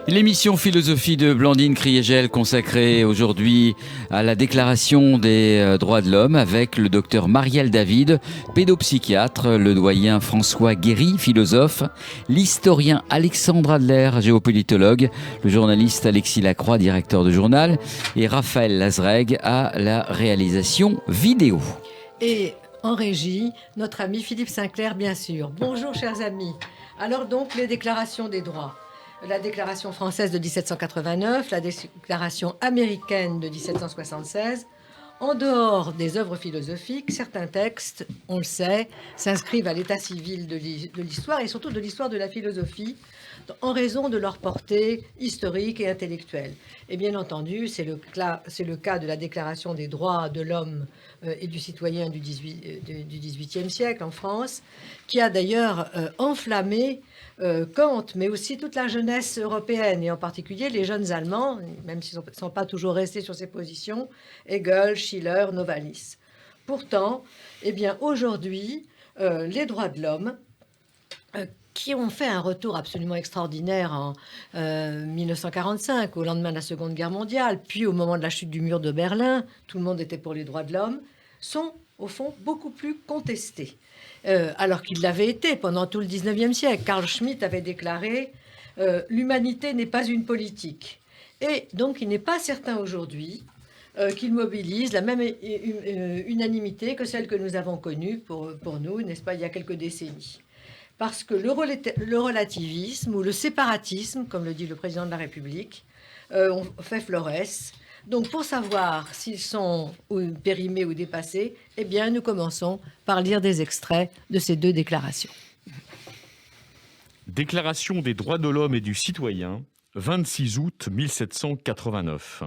L'émission Philosophie de Blandine Kriégel consacrée aujourd'hui à la Déclaration des droits de l'homme avec le docteur Marielle David, pédopsychiatre, le doyen François Guéry, philosophe, l'historien Alexandre Adler, géopolitologue, le journaliste Alexis Lacroix, directeur de journal, et Raphaël Lazreg à la réalisation vidéo. Et en régie, notre ami Philippe Sinclair, bien sûr. Bonjour, chers amis. Alors donc, les déclarations des droits. La déclaration française de 1789, la déclaration américaine de 1776. En dehors des œuvres philosophiques, certains textes, on le sait, s'inscrivent à l'état civil de l'histoire et surtout de l'histoire de la philosophie en raison de leur portée historique et intellectuelle. Et bien entendu, c'est le cas de la Déclaration des droits de l'homme et du citoyen du XVIIIe siècle en France, qui a d'ailleurs enflammé Kant, mais aussi toute la jeunesse européenne, et en particulier les jeunes Allemands, même s'ils ne sont pas toujours restés sur ces positions, Hegel, Schiller, Novalis. Pourtant, eh bien, aujourd'hui, les droits de l'homme, qui ont fait un retour absolument extraordinaire en 1945, au lendemain de la Seconde Guerre mondiale, puis au moment de la chute du mur de Berlin, tout le monde était pour les droits de l'homme, sont au fond beaucoup plus contestés. Alors qu'il l'avait été pendant tout le 19e siècle. Carl Schmitt avait déclaré « L'humanité n'est pas une politique ». Et donc, il n'est pas certain aujourd'hui qu'il mobilise la même unanimité que celle que nous avons connue pour nous, n'est-ce pas, il y a quelques décennies. Parce que le relativisme ou le séparatisme, comme le dit le président de la République, ont fait florès. Donc, pour savoir s'ils sont périmés ou dépassés, eh bien, nous commençons par lire des extraits de ces deux déclarations. Déclaration des droits de l'homme et du citoyen, 26 août 1789.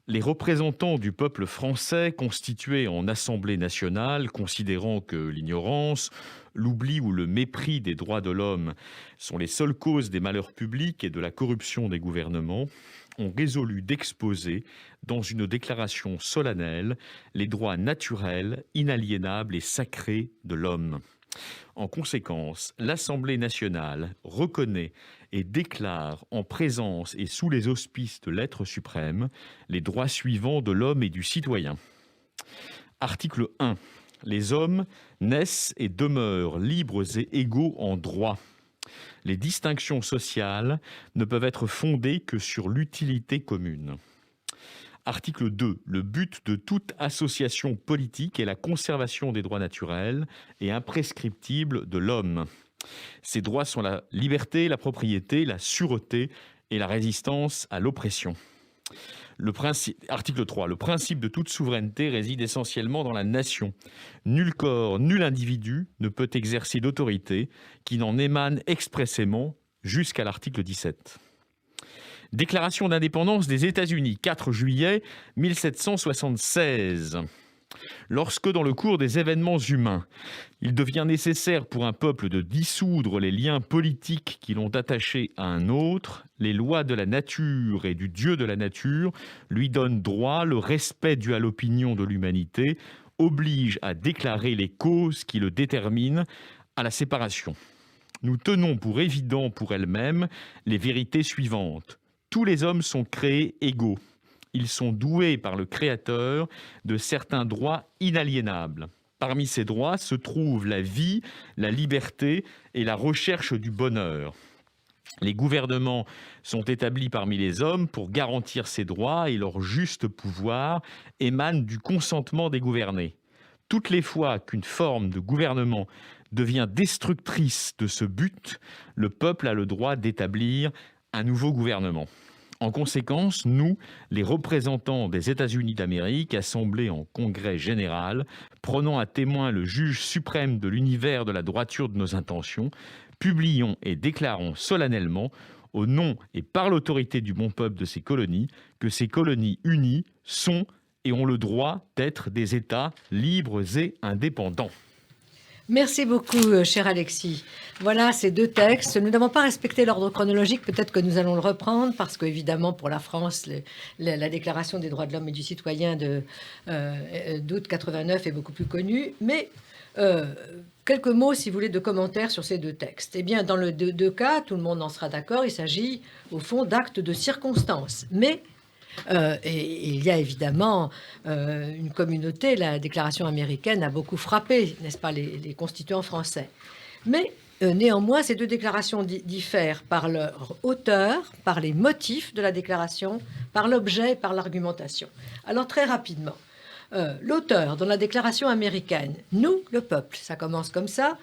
Les représentants du peuple français constitués en Assemblée nationale, considérant que l'ignorance, l'oubli ou le mépris des droits de l'homme sont les seules causes des malheurs publics et de la corruption des gouvernements, ont résolu d'exposer, dans une déclaration solennelle, les droits naturels, inaliénables et sacrés de l'homme. En conséquence, l'Assemblée nationale reconnaît et déclare en présence et sous les auspices de l'être suprême les droits suivants de l'homme et du citoyen. Article 1. Les hommes naissent et demeurent libres et égaux en droit. Les distinctions sociales ne peuvent être fondées que sur l'utilité commune. Article 2. Le but de toute association politique est la conservation des droits naturels et imprescriptibles de l'homme. Ces droits sont la liberté, la propriété, la sûreté et la résistance à l'oppression. Article 3. Le principe de toute souveraineté réside essentiellement dans la nation. Nul corps, nul individu ne peut exercer d'autorité qui n'en émane expressément jusqu'à l'article 17. Déclaration d'indépendance des États-Unis, 4 juillet 1776. Lorsque, dans le cours des événements humains, il devient nécessaire pour un peuple de dissoudre les liens politiques qui l'ont attaché à un autre, les lois de la nature et du Dieu de la nature lui donnent droit, le respect dû à l'opinion de l'humanité oblige à déclarer les causes qui le déterminent à la séparation. Nous tenons pour évident pour elles-mêmes les vérités suivantes. Tous les hommes sont créés égaux. Ils sont doués par le Créateur de certains droits inaliénables. Parmi ces droits se trouvent la vie, la liberté et la recherche du bonheur. Les gouvernements sont établis parmi les hommes pour garantir ces droits et leur juste pouvoir émane du consentement des gouvernés. Toutes les fois qu'une forme de gouvernement devient destructrice de ce but, le peuple a le droit d'établir un nouveau gouvernement. En conséquence, nous, les représentants des États-Unis d'Amérique, assemblés en congrès général, prenant à témoin le juge suprême de l'univers de la droiture de nos intentions, publions et déclarons solennellement, au nom et par l'autorité du bon peuple de ces colonies, que ces colonies unies sont et ont le droit d'être des États libres et indépendants. Merci beaucoup, cher Alexis. Voilà ces deux textes. Nous n'avons pas respecté l'ordre chronologique. Peut-être que nous allons le reprendre parce qu'évidemment, pour la France, la Déclaration des droits de l'homme et du citoyen d'août 89 est beaucoup plus connue. Mais quelques mots, si vous voulez, de commentaires sur ces deux textes. Eh bien, dans les deux cas, tout le monde en sera d'accord, il s'agit, au fond, d'actes de circonstance. Mais et il y a évidemment une communauté, la Déclaration américaine a beaucoup frappé, n'est-ce pas, les constituants français. Mais néanmoins, ces deux déclarations diffèrent par leur auteur, par les motifs de la déclaration, par l'objet et par l'argumentation. Alors très rapidement, l'auteur dans la Déclaration américaine, nous, le peuple, ça commence comme ça,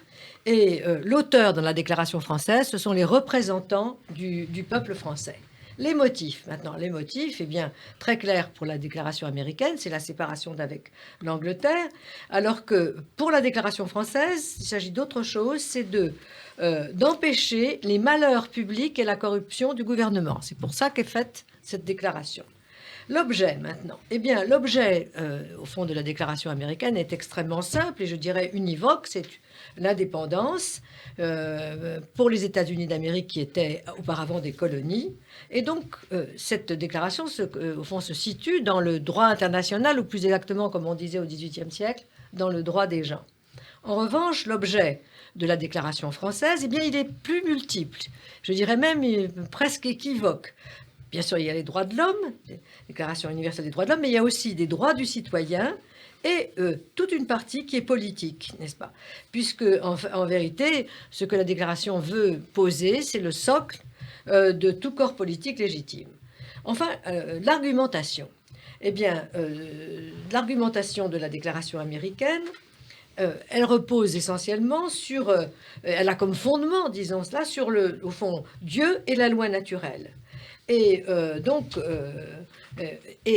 et l'auteur dans la Déclaration française, ce sont les représentants du peuple français. Les motifs, maintenant, les motifs, eh bien, très clair pour la déclaration américaine, c'est la séparation d'avec l'Angleterre, alors que pour la déclaration française, il s'agit d'autre chose, c'est d'empêcher les malheurs publics et la corruption du gouvernement. C'est pour ça qu'est faite cette déclaration. L'objet, maintenant. Eh bien, l'objet, au fond, de la déclaration américaine est extrêmement simple et je dirais univoque, c'est l'indépendance pour les États-Unis d'Amérique qui étaient auparavant des colonies. Et donc, cette déclaration, au fond, se situe dans le droit international, ou plus exactement, comme on disait au XVIIIe siècle, dans le droit des gens. En revanche, l'objet de la déclaration française, eh bien, il est plus multiple. Je dirais même presque équivoque. Bien sûr, il y a les droits de l'homme, la Déclaration universelle des droits de l'homme, mais il y a aussi des droits du citoyen et toute une partie qui est politique, n'est-ce pas? Puisque, en vérité, ce que la Déclaration veut poser, c'est le socle de tout corps politique légitime. Enfin, l'argumentation. Eh bien, l'argumentation de la Déclaration américaine, elle repose essentiellement sur, elle a comme fondement, disons cela, sur au fond, Dieu et la loi naturelle. Et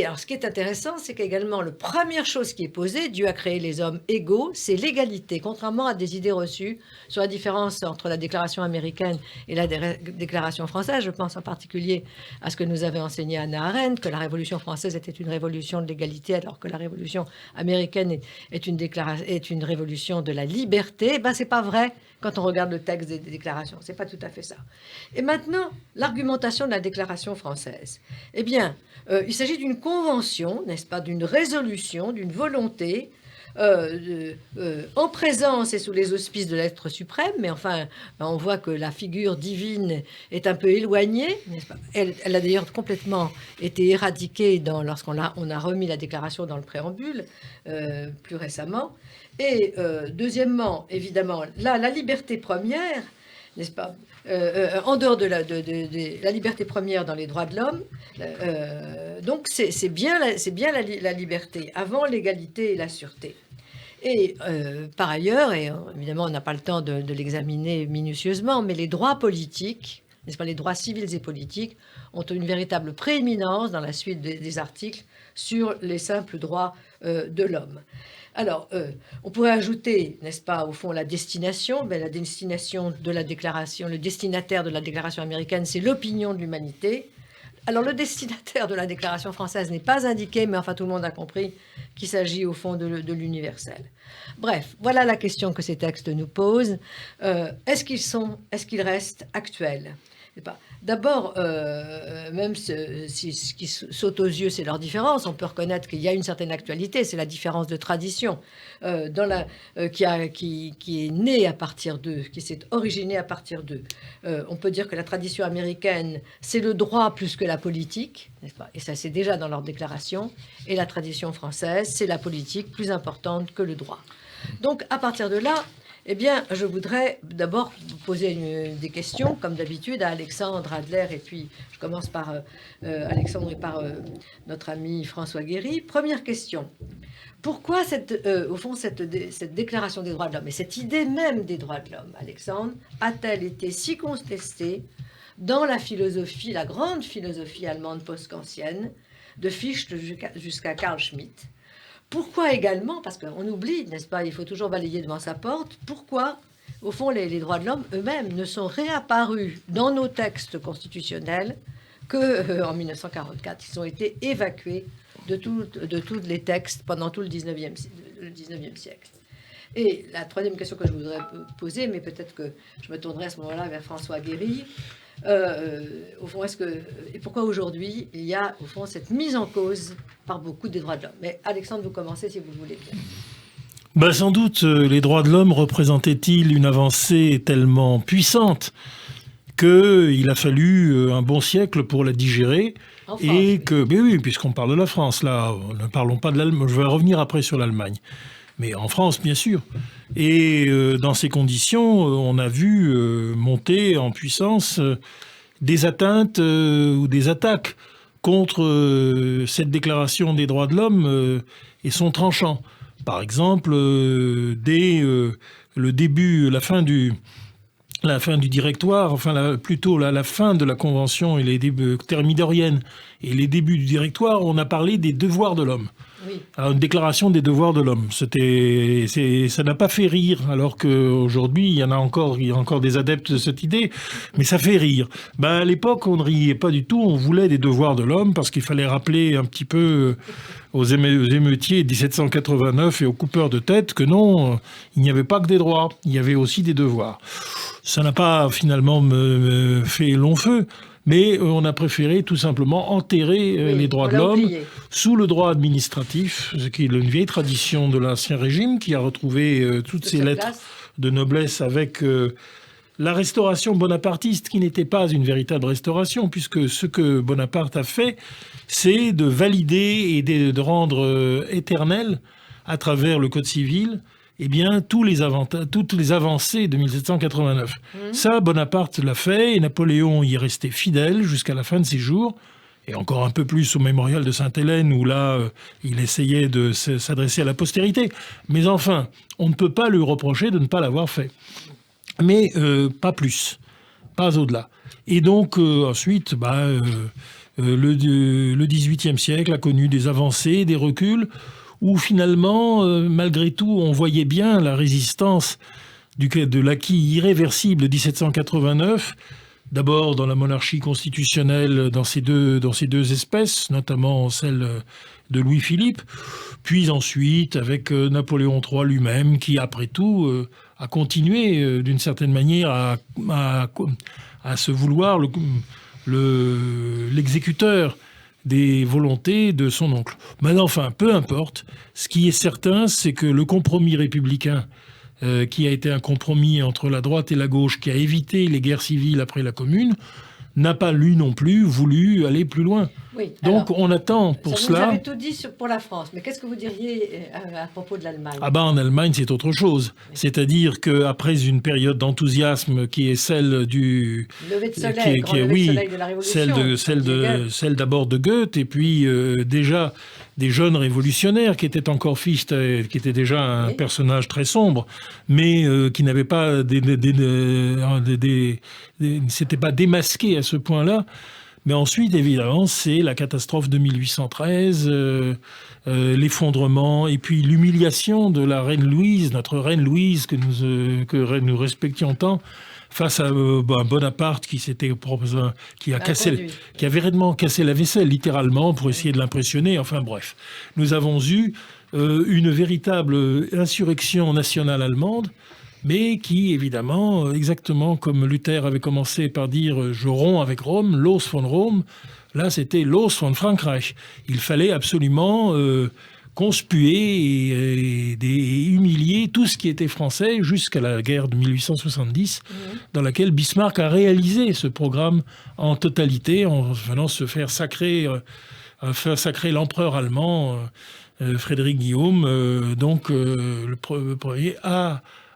alors, ce qui est intéressant, c'est qu'également, la première chose qui est posée, Dieu a créé les hommes égaux, c'est l'égalité, contrairement à des idées reçues sur la différence entre la déclaration américaine et la déclaration française. Je pense en particulier à ce que nous avait enseigné Hannah Arendt, que la Révolution française était une révolution de l'égalité, alors que la Révolution américaine est une révolution de la liberté. Ben, c'est pas vrai quand on regarde le texte des déclarations. C'est pas tout à fait ça. Et maintenant, l'argumentation de la déclaration française. Eh bien, il s'agit d'une convention, n'est-ce pas, d'une résolution, d'une volonté, en présence et sous les auspices de l'être suprême, mais enfin, on voit que la figure divine est un peu éloignée, n'est-ce pas? Elle a d'ailleurs complètement été éradiquée lorsqu'on a remis la déclaration dans le préambule, plus récemment. Et deuxièmement, évidemment, la liberté première, n'est-ce pas, en dehors de la liberté première dans les droits de l'homme, donc c'est bien la liberté, avant l'égalité et la sûreté. Et par ailleurs, et évidemment on n'a pas le temps de l'examiner minutieusement, mais les droits politiques, n'est-ce pas, les droits civils et politiques, ont une véritable prééminence dans la suite des articles sur les simples droits de l'homme. Alors, on pourrait ajouter, n'est-ce pas, au fond, la destination. La destination de la déclaration, le destinataire de la déclaration américaine, c'est l'opinion de l'humanité. Alors, le destinataire de la déclaration française n'est pas indiqué, mais enfin, tout le monde a compris qu'il s'agit, au fond, de l'universel. Bref, voilà la question que ces textes nous posent. Est-ce qu'ils restent actuels ? D'abord, même ce qui saute aux yeux, c'est leur différence. On peut reconnaître qu'il y a une certaine actualité, c'est la différence de tradition qui est née à partir d'eux, qui s'est originée à partir d'eux. On peut dire que la tradition américaine, c'est le droit plus que la politique, n'est-ce pas? Et ça, c'est déjà dans leur déclaration. Et la tradition française, c'est la politique plus importante que le droit. Donc, à partir de là, eh bien, je voudrais d'abord poser des questions, comme d'habitude, à Alexandre Adler, et puis je commence par Alexandre et par notre ami François Guéry. Première question. Pourquoi, au fond, cette déclaration des droits de l'homme, et cette idée même des droits de l'homme, Alexandre, a-t-elle été si contestée dans la philosophie, la grande philosophie allemande post-kantienne, de Fichte jusqu'à Carl Schmitt? Pourquoi également, parce qu'on oublie, n'est-ce pas, il faut toujours balayer devant sa porte, pourquoi, au fond, les droits de l'homme eux-mêmes ne sont réapparus dans nos textes constitutionnels qu'en 1944. Ils ont été évacués de tous les textes pendant tout le 19e siècle. Et la troisième question que je voudrais poser, mais peut-être que je me tournerai à ce moment-là vers François Guéry, au fond, et pourquoi aujourd'hui il y a au fond cette mise en cause par beaucoup des droits de l'homme. Mais Alexandre, vous commencez si vous voulez bien. Sans doute, les droits de l'homme représentaient-ils une avancée tellement puissante qu'il a fallu un bon siècle pour la digérer. En France, et que, oui, puisqu'on parle de la France, là, ne parlons pas de l'Allemagne. Je vais revenir après sur l'Allemagne. Mais en France, bien sûr. Et dans ces conditions, on a vu monter en puissance des atteintes ou des attaques contre cette déclaration des droits de l'homme et son tranchant. Par exemple, dès le début, la fin du directoire, enfin plutôt la fin de la Convention et les débuts thermidorienne et les débuts du directoire, on a parlé des devoirs de l'homme. Oui. Alors, une déclaration des devoirs de l'homme. Ça n'a pas fait rire, alors qu'aujourd'hui, il y a encore des adeptes de cette idée, mais ça fait rire. À l'époque, on ne riait pas du tout, on voulait des devoirs de l'homme, parce qu'il fallait rappeler un petit peu aux émeutiers de 1789 et aux coupeurs de tête que non, il n'y avait pas que des droits, il y avait aussi des devoirs. Ça n'a pas finalement fait long feu. Mais on a préféré tout simplement enterrer les droits de l'homme sous le droit administratif, ce qui est une vieille tradition de l'Ancien Régime, qui a retrouvé toutes ses lettres de noblesse avec la restauration bonapartiste, qui n'était pas une véritable restauration, puisque ce que Bonaparte a fait, c'est de valider et de rendre éternel, à travers le Code civil, toutes les avancées de 1789. Ça, Bonaparte l'a fait, et Napoléon y est resté fidèle jusqu'à la fin de ses jours, et encore un peu plus au mémorial de Sainte-Hélène, où là, il essayait de s'adresser à la postérité. Mais enfin, on ne peut pas lui reprocher de ne pas l'avoir fait. Mais pas plus, pas au-delà. Et donc, ensuite, le XVIIIe siècle a connu des avancées, des reculs, où finalement, malgré tout, on voyait bien la résistance de l'acquis irréversible de 1789, d'abord dans la monarchie constitutionnelle dans ces deux espèces, notamment celle de Louis-Philippe, puis ensuite avec Napoléon III lui-même, qui après tout a continué d'une certaine manière à se vouloir l'exécuteur des volontés de son oncle. Mais enfin, peu importe. Ce qui est certain, c'est que le compromis républicain, qui a été un compromis entre la droite et la gauche, qui a évité les guerres civiles après la Commune, n'a pas, lui non plus, voulu aller plus loin. Oui, donc, on attend pour cela... Vous avez tout dit pour la France, mais qu'est-ce que vous diriez à propos de l'Allemagne ? En Allemagne, c'est autre chose. Oui. C'est-à-dire qu'après une période d'enthousiasme qui est celle du... Lever de soleil, lever de soleil de la Révolution. Celle d'abord de Goethe, et puis déjà des jeunes révolutionnaires qui étaient encore fils, qui étaient déjà un personnage très sombre, mais qui n'avaient pas ne s'étaient pas démasqués à ce point-là. Mais ensuite, évidemment, c'est la catastrophe de 1813, l'effondrement, et puis l'humiliation de la reine Louise, notre reine Louise que nous respections tant, face à Bonaparte qui a véritablement cassé la vaisselle, littéralement, pour essayer de l'impressionner. Enfin bref, nous avons eu une véritable insurrection nationale allemande, mais qui, évidemment, exactement comme Luther avait commencé par dire « je romps avec Rome »,« los von Rome », là c'était « los von Frankreich ». Il fallait absolument conspuer et humilier tout ce qui était français jusqu'à la guerre de 1870, dans laquelle Bismarck a réalisé ce programme en totalité, en venant se faire sacrer l'empereur allemand, Frédéric Guillaume, le premier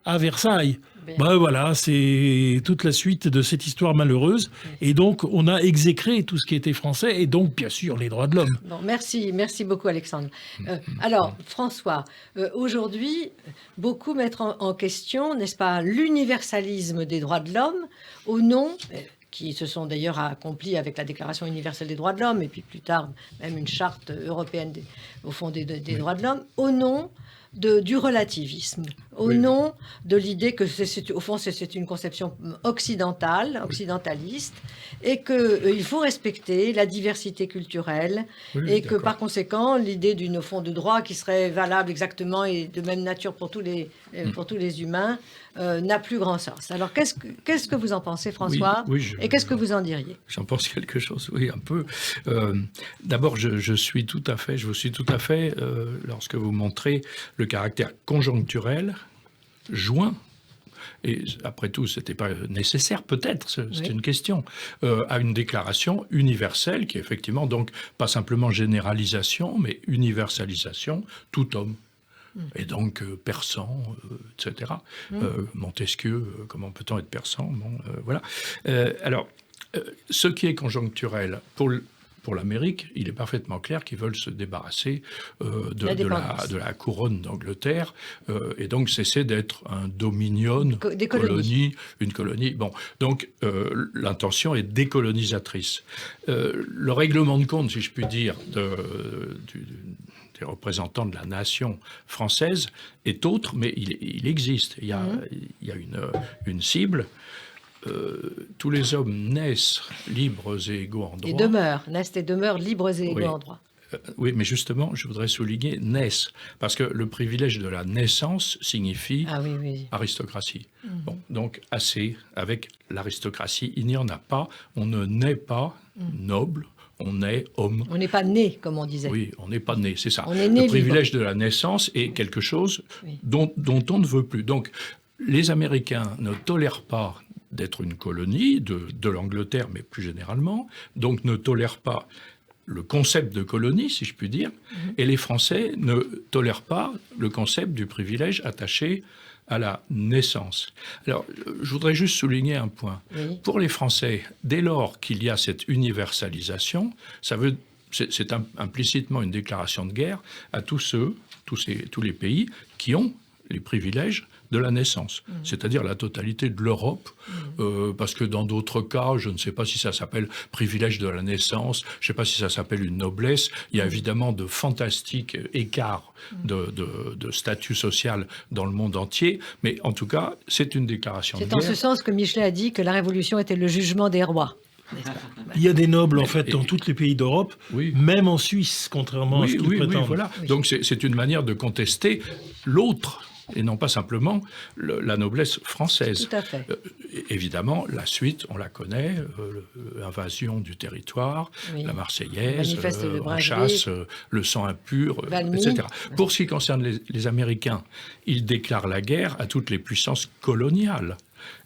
à Versailles. Voilà, c'est toute la suite de cette histoire malheureuse. Et donc, on a exécré tout ce qui était français, et donc, bien sûr, les droits de l'homme. Bon, merci beaucoup, Alexandre. Alors, François, aujourd'hui, beaucoup mettent en question, n'est-ce pas, l'universalisme des droits de l'homme, au nom... qui se sont d'ailleurs accomplis avec la Déclaration universelle des droits de l'homme, et puis plus tard, même une charte européenne au fond des droits de l'homme, au nom du relativisme, au nom de l'idée que au fond c'est une conception occidentaliste, et qu'il faut respecter la diversité culturelle, et que par conséquent l'idée au fond de droit qui serait valable exactement et de même nature pour tous les humains n'a plus grand sens. Alors qu'est-ce que vous en pensez, François, et qu'est-ce que vous en diriez ? J'en pense quelque chose, oui, un peu. D'abord, je vous suis tout à fait, lorsque vous montrez le le caractère conjoncturel joint, et après tout, ce n'était pas nécessaire, peut-être, c'est une question, à une déclaration universelle qui est effectivement, donc, pas simplement généralisation, mais universalisation, tout homme. Et donc, persan, etc. Montesquieu, comment peut-on être persan? Bon, voilà. Alors, ce qui est conjoncturel pour l'Amérique, il est parfaitement clair qu'ils veulent se débarrasser de la couronne d'Angleterre et donc cesser d'être un dominion, une colonie. Bon, donc l'intention est décolonisatrice. Le règlement de compte, si je puis dire, des représentants de la nation française est autre, mais il existe. Il y a une cible. Tous les hommes naissent libres et égaux en droit. Naissent et demeurent libres et égaux en droit. Oui, mais justement, je voudrais souligner naissent, parce que le privilège de la naissance signifie aristocratie. Bon, donc assez avec l'aristocratie, il n'y en a pas. On ne naît pas noble. On est homme. On n'est pas né, comme on disait. Oui, on n'est pas né, c'est ça. On est né le privilège de la naissance est quelque chose dont on ne veut plus. Donc, les Américains ne tolèrent pas d'être une colonie de l'Angleterre, mais plus généralement, donc ne tolèrent pas le concept de colonie, si je puis dire, et les Français ne tolèrent pas le concept du privilège attaché à la naissance. Alors, je voudrais juste souligner un point. Pour les Français, dès lors qu'il y a cette universalisation, c'est implicitement une déclaration de guerre à tous les pays qui ont les privilèges de la naissance, c'est-à-dire la totalité de l'Europe, parce que dans d'autres cas, je ne sais pas si ça s'appelle privilège de la naissance, je ne sais pas si ça s'appelle une noblesse, il y a évidemment de fantastiques écarts de statut social dans le monde entier, mais en tout cas, c'est une déclaration de guerre. C'est en ce sens que Michelet a dit que la Révolution était le jugement des rois. Il y a des nobles, en fait, dans tous les pays d'Europe, même en Suisse, contrairement à ce qu'ils prétendent. Oui, voilà. Donc c'est une manière de contester l'autre, et non pas simplement la noblesse française. Tout à fait. Évidemment, la suite, on la connaît, l'invasion du territoire, la Marseillaise, en chasse, le sang impur, etc. Pour ce qui concerne les Américains, ils déclarent la guerre à toutes les puissances coloniales.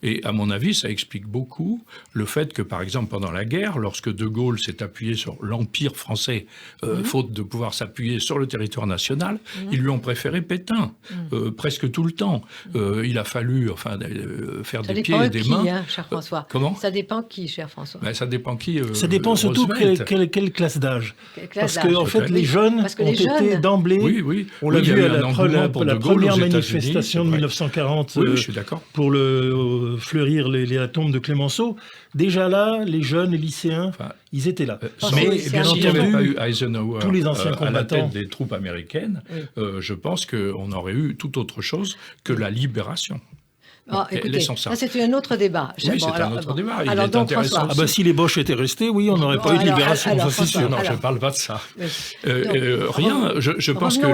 Et à mon avis, ça explique beaucoup le fait que, par exemple, pendant la guerre, lorsque De Gaulle s'est appuyé sur l'Empire français, faute de pouvoir s'appuyer sur le territoire national, ils lui ont préféré Pétain, presque tout le temps. Il a fallu faire des pieds et des mains. Ça dépend qui, cher François. Comment ? Ça dépend qui, cher François. Ça dépend qui. Ça dépend surtout quelle classe d'âge. Parce que, en fait, les jeunes ont été d'emblée. On l'a vu à la première manifestation de 1940 pour fleurir la tombe de Clémenceau. Déjà là, les jeunes, les lycéens, ils étaient là. Mais bien entendu, s'il n'y avait pas eu Eisenhower tous les anciens combattants à la tête des troupes américaines, je pense qu'on aurait eu tout autre chose que la libération. Écoutez, ça c'est un autre débat. Oui, c'est un autre débat. Il alors, est intéressant. Si les Boches étaient restés, oui, on n'aurait pas eu de libération, ça c'est sûr. Non, je ne parle pas de ça. Rien. Je pense que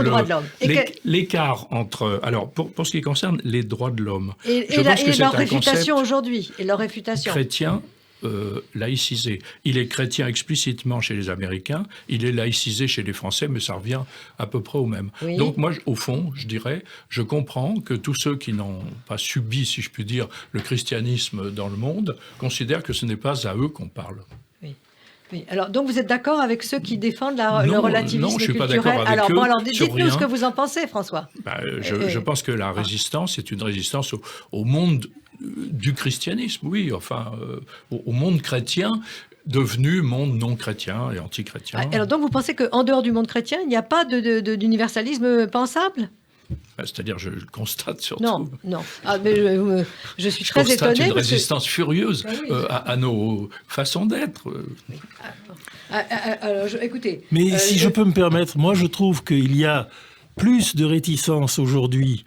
l'écart entre... Alors, pour ce qui concerne les droits de l'homme, je pense que c'est un concept aujourd'hui, et leur réfutation chrétien laïcisé. Il est chrétien explicitement chez les Américains, il est laïcisé chez les Français, mais ça revient à peu près au même. Donc moi, au fond, je dirais, je comprends que tous ceux qui n'ont pas subi, si je puis dire, le christianisme dans le monde, considèrent que ce n'est pas à eux qu'on parle. Oui. Alors, donc vous êtes d'accord avec ceux qui défendent le relativisme culturel ? Non, je ne suis pas d'accord avec eux. Alors dites-nous ce que vous en pensez, François. Je pense que la résistance est une résistance au monde du christianisme, oui, au monde chrétien, devenu monde non chrétien et anti-chrétien. Alors donc vous pensez qu'en dehors du monde chrétien, il n'y a pas d'universalisme pensable ? C'est-à-dire, je le constate surtout. Non. Mais je suis très étonné. Je constate une résistance furieuse à nos façons d'être. Alors, écoutez. Mais si je peux me permettre, moi je trouve qu'il y a plus de réticence aujourd'hui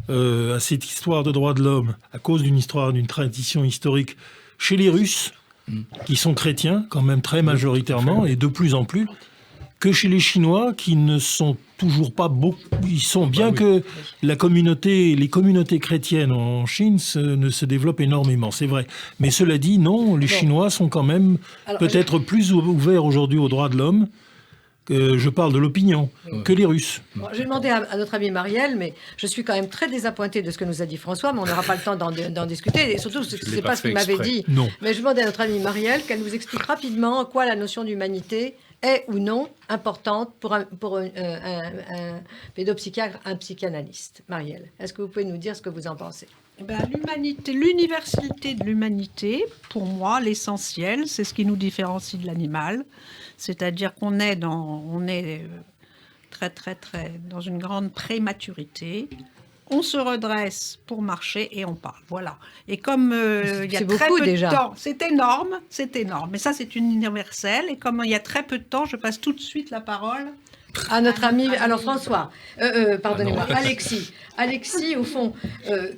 à cette histoire de droits de l'homme à cause d'une tradition historique chez les Russes, qui sont chrétiens quand même très majoritairement et de plus en plus, que chez les Chinois qui ne sont toujours pas beaucoup. Ils sont bien que les communautés chrétiennes en Chine ne se développent énormément, c'est vrai. Mais cela dit, non, les Chinois sont quand même peut-être plus ouverts aujourd'hui aux droits de l'homme je parle de l'opinion, que les Russes. Bon, j'ai demandé à notre ami Marielle, mais je suis quand même très désappointée de ce que nous a dit François, mais on n'aura pas le temps d'en discuter, et surtout, ce n'est pas ce qu'il m'avait dit. Non. Mais je demandais à notre amie Marielle qu'elle nous explique rapidement en quoi la notion d'humanité est ou non importante pour un pédopsychiatre, un psychanalyste. Marielle, est-ce que vous pouvez nous dire ce que vous en pensez? L'humanité, l'universalité de l'humanité, pour moi, l'essentiel, c'est ce qui nous différencie de l'animal. C'est-à-dire qu'on est très, très, très dans une grande prématurité. On se redresse pour marcher et on parle. Voilà. Et comme il y a très peu de temps, c'est énorme. Mais ça, c'est universel. Et comme il y a très peu de temps, je passe tout de suite la parole à notre ami, alors François, pardonnez-moi, Alexis, au fond,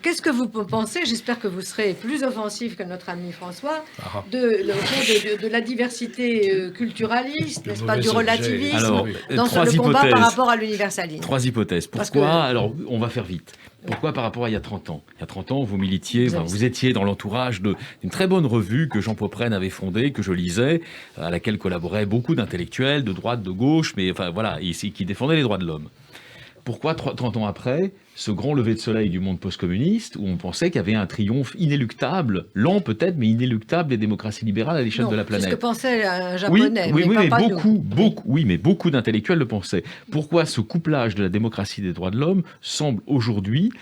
qu'est-ce que vous pensez, j'espère que vous serez plus offensif que notre ami François, de la diversité culturaliste, n'est-ce pas, du relativisme, alors, dans le combat par rapport à l'universalisme? 3 hypothèses. Pourquoi alors, on va faire vite. Pourquoi par rapport à il y a 30 ans? Il y a 30 ans, vous étiez dans l'entourage d'une très bonne revue que Jean Popren avait fondée, que je lisais, à laquelle collaboraient beaucoup d'intellectuels, de droite, de gauche, mais enfin voilà, qui défendaient les droits de l'homme. Pourquoi 30 ans après, ce grand lever de soleil du monde post-communiste, où on pensait qu'il y avait un triomphe inéluctable, lent peut-être, mais inéluctable des démocraties libérales à l'échelle de la planète? C'est ce que pensait un Japonais. Mais beaucoup d'intellectuels le pensaient. Pourquoi ce couplage de la démocratie et des droits de l'homme semble aujourd'hui,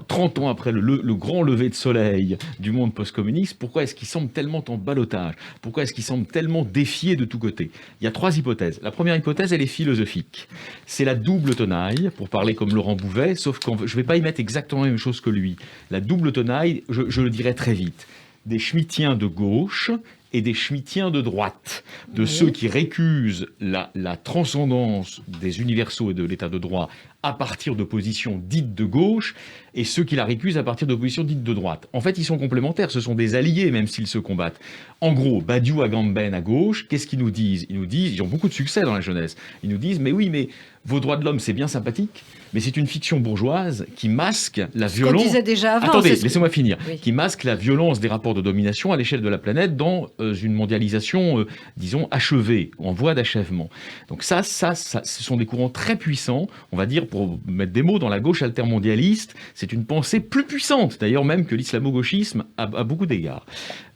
30 ans après le grand lever de soleil du monde post-communiste, pourquoi est-ce qu'il semble tellement en ballottage? Pourquoi est-ce qu'il semble tellement défié de tous côtés? Il y a 3 hypothèses. La première hypothèse, elle est philosophique. C'est la double tenaille, pour parler comme Laurent Bouvet, sauf que je ne vais pas y mettre exactement la même chose que lui. La double tenaille, je le dirai très vite. Des schmittiens de gauche et des schmittiens de droite, ceux qui récusent la transcendance des universaux et de l'état de droit à partir de positions dites de gauche, et ceux qui la récusent à partir de positions dites de droite. En fait, ils sont complémentaires, ce sont des alliés, même s'ils se combattent. En gros, Badiou Agamben à gauche, qu'est-ce qu'ils nous disent? Ils ont beaucoup de succès dans la jeunesse. Ils nous disent, mais oui, mais vos droits de l'homme, c'est bien sympathique, mais c'est une fiction bourgeoise qui masque la violence... qu'on disait déjà avant. Attendez, laissez-moi finir. Oui. Qui masque la violence des rapports de domination à l'échelle de la planète dans une mondialisation, disons, achevée, en voie d'achèvement. Donc ça, ce sont des courants très puissants, on va dire, pour mettre des mots, dans la gauche altermondialiste, c'est une pensée plus puissante, d'ailleurs même que l'islamo-gauchisme à beaucoup d'égards.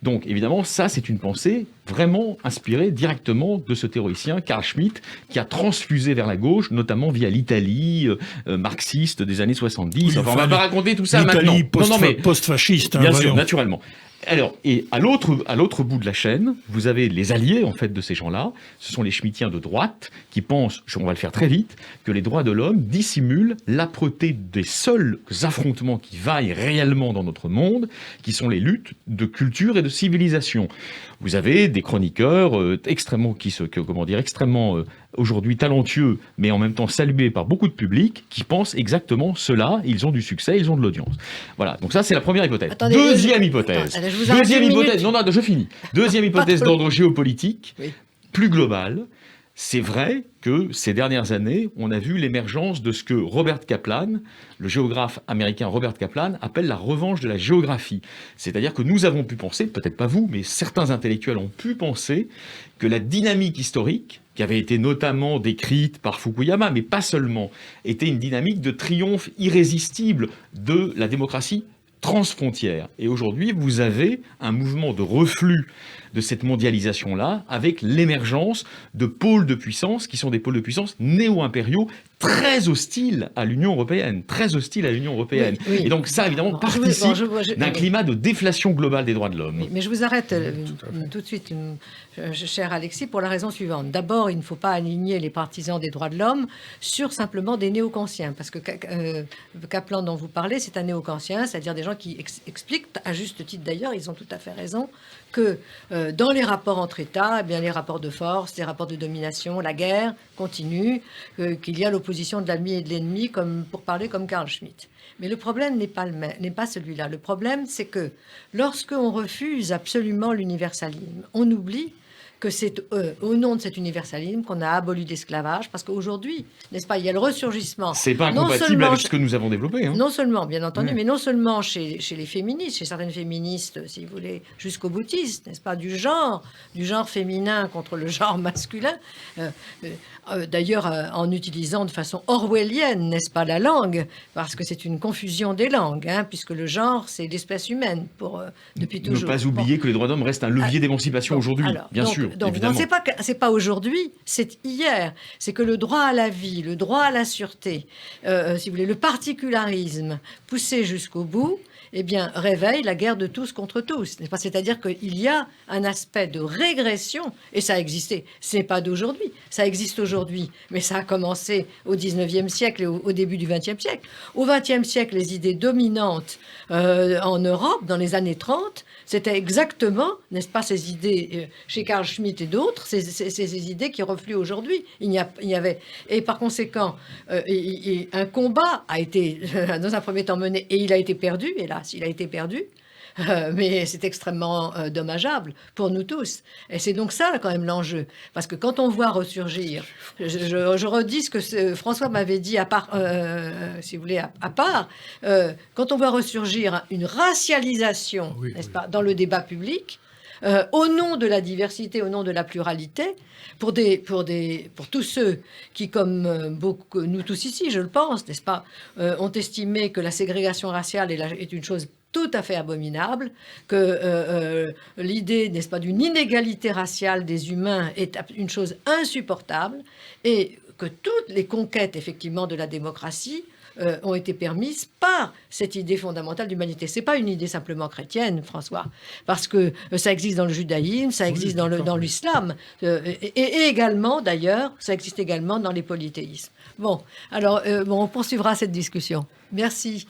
Donc évidemment, ça, c'est une pensée vraiment inspirée directement de ce théoricien, Carl Schmitt, qui a transfusé vers la gauche, notamment via l'Italie marxiste des années 70. Enfin, on va pas raconter tout ça maintenant. L'Italie post-fasciste. Bien sûr, naturellement. Alors, et à l'autre bout de la chaîne, vous avez les alliés, en fait, de ces gens-là. Ce sont les schmittiens de droite qui pensent, on va le faire très vite, que les droits de l'homme dissimulent l'âpreté des seuls affrontements qui vaillent réellement dans notre monde, qui sont les luttes de culture et de civilisation. Vous avez des chroniqueurs extrêmement aujourd'hui talentueux, mais en même temps salués par beaucoup de public, qui pensent exactement cela. Ils ont du succès, ils ont de l'audience. Voilà, donc ça, c'est la première hypothèse. Attendez, Deuxième hypothèse. Je finis. Deuxième hypothèse d'ordre géopolitique, plus globale. C'est vrai que ces dernières années, on a vu l'émergence de ce que Robert Kaplan, le géographe américain Robert Kaplan, appelle la revanche de la géographie. C'est-à-dire que nous avons pu penser, peut-être pas vous, mais certains intellectuels ont pu penser que la dynamique historique, qui avait été notamment décrite par Fukuyama, mais pas seulement, était une dynamique de triomphe irrésistible de la démocratie transfrontière. Et aujourd'hui, vous avez un mouvement de reflux de cette mondialisation-là, avec l'émergence de pôles de puissance qui sont des pôles de puissance néo-impériaux très hostiles à l'Union européenne. Oui. Et donc ça, évidemment, participe d'un climat de déflation globale des droits de l'homme. Oui, mais je vous arrête tout de suite, cher Alexis, pour la raison suivante. D'abord, il ne faut pas aligner les partisans des droits de l'homme sur simplement des néo-kantiens, parce que Kaplan dont vous parlez, c'est un néo-kantien, c'est-à-dire des gens qui expliquent, à juste titre d'ailleurs, ils ont tout à fait raison, que dans les rapports entre États, eh bien, les rapports de force, les rapports de domination, la guerre continue, qu'il y a l'opposition de l'ami et de l'ennemi, pour parler comme Carl Schmitt. Mais le problème n'est pas celui-là. Le problème, c'est que lorsqu'on refuse absolument l'universalisme, on oublie que c'est au nom de cet universalisme qu'on a aboli l'esclavage, parce qu'aujourd'hui, n'est-ce pas, il y a le ressurgissement. C'est pas incompatible avec ce que nous avons développé. Hein. Non seulement, bien entendu, mais non seulement chez les féministes, chez certaines féministes, si vous voulez, jusqu'au boutistes, n'est-ce pas, du genre féminin contre le genre masculin, d'ailleurs en utilisant de façon orwellienne, n'est-ce pas, la langue, parce que c'est une confusion des langues, hein, puisque le genre, c'est l'espèce humaine depuis toujours. Ne pas oublier que les droits d'homme restent un levier d'émancipation aujourd'hui, bien sûr, évidemment. Donc c'est pas aujourd'hui, c'est hier. C'est que le droit à la vie, le droit à la sûreté, si vous voulez, le particularisme poussé jusqu'au bout, eh bien, réveille la guerre de tous contre tous. N'est-ce pas ? C'est-à-dire qu'il y a un aspect de régression, et ça a existé. Ce n'est pas d'aujourd'hui, ça existe aujourd'hui, mais ça a commencé au 19e siècle et au début du 20e siècle. Au 20e siècle, les idées dominantes en Europe, dans les années 30, c'était exactement, n'est-ce pas, ces idées chez Carl Schmitt et d'autres, ces idées qui refluent aujourd'hui. Il y avait, et par conséquent, un combat a été, dans un premier temps, mené, et il a été perdu, hélas, il a été perdu. Mais c'est extrêmement dommageable pour nous tous. Et c'est donc ça, quand même, l'enjeu. Parce que quand on voit ressurgir, je redis ce que François m'avait dit à part, si vous voulez, à part, quand on voit ressurgir une racialisation, n'est-ce pas, dans le débat public, au nom de la diversité, au nom de la pluralité, pour tous ceux qui, comme beaucoup, nous tous ici, je le pense, n'est-ce pas, ont estimé que la ségrégation raciale est une chose tout à fait abominable, que l'idée, n'est-ce pas, d'une inégalité raciale des humains est une chose insupportable, et que toutes les conquêtes, effectivement, de la démocratie ont été permises par cette idée fondamentale d'humanité. C'est pas une idée simplement chrétienne, François, parce que ça existe dans le judaïsme, ça existe dans l'islam, et également, d'ailleurs, ça existe également dans les polythéismes. Bon, alors, on poursuivra cette discussion. Merci.